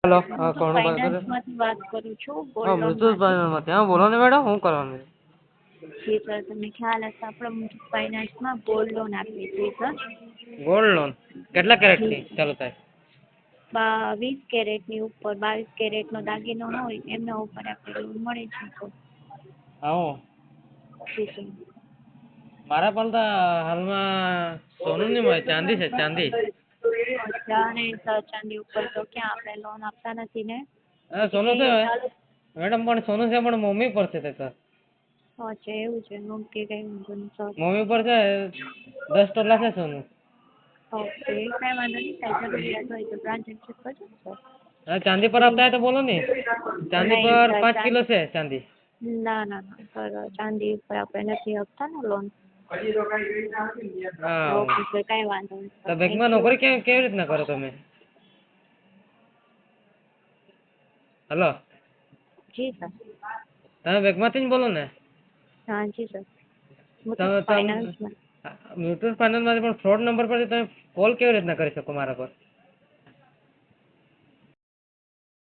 Hello, હું હા, તો કોણ વાત કરે? ફાઇનાન્સમાંથી વાત કરું છું, હા, ગોલ્ડ મૃત્યુસ લોનમાંથી. ફાઇનાન્સમાંથી. હા, બોલો ને મેડમ, શું કરવાનું છે? જી સર, તમને ખ્યાલ હશે આપણે મુથુટ ફાઇનાન્સમાં ગોલ્ડ લોન આપીએ છીએ સર. ગોલ્ડ લોન કેટલા કેરેટથી જી ચાલુ થાય? 20 કેરેટની ઉપર 22 કેરેટનો દાગીનો હોય એમના ઉપર આપણે લોન મળે છે સર. આવો જી સર. મારા પણ તો હાલમાં સોનું નહીં મળે, ચાંદી છે, ચાંદી. અચ્છા, અને સર ચાંદી ઉપર તો ક્યાં આપણે લોન આપતા નથી ને? હા, એ સોનું છે કંઈ ચાલુ. મેડમ, પણ સોનું છે પણ મમ્મી પર છે તે સર. અચ્છા, એવું છે. ઓકે, કંઈ વાંધો નહીં સર. મમ્મી પર છે 10 તોલા છે સોનું. ઓકે, કંઈ વાંધો નહીં. કાંઈ જરૂરિયાત હોય તો ટ્રાન્ઝેક્શન કરજો ને સર. હા, ચાંદી પર આપતા હોય તો બોલો ને. ચાંદી નહીં પર સર, 5 કિલો છે ચાંદી. ના ના ના સર, ચાંદી ઉપર આપણે નથી આપતા ને લોન. હા, ઓકે સર, કાંઈ વાંધો નહીં તો સર. થેન્ક બેંકમાં યુ. નોકરી કેવી રીતના કરો તમે? હલો, જી સર. તમે બેંકમાંથી જ બોલો ને? હા જી સર. મુથુટ તમે ફાઇનાન્સમાં. મ્યુચ્યુઅલ ફાઇનાન્સમાંથી પણ ફ્રોડ નંબર પરથી તમે કોલ કેવી રીતના કરી શકો મારા પર?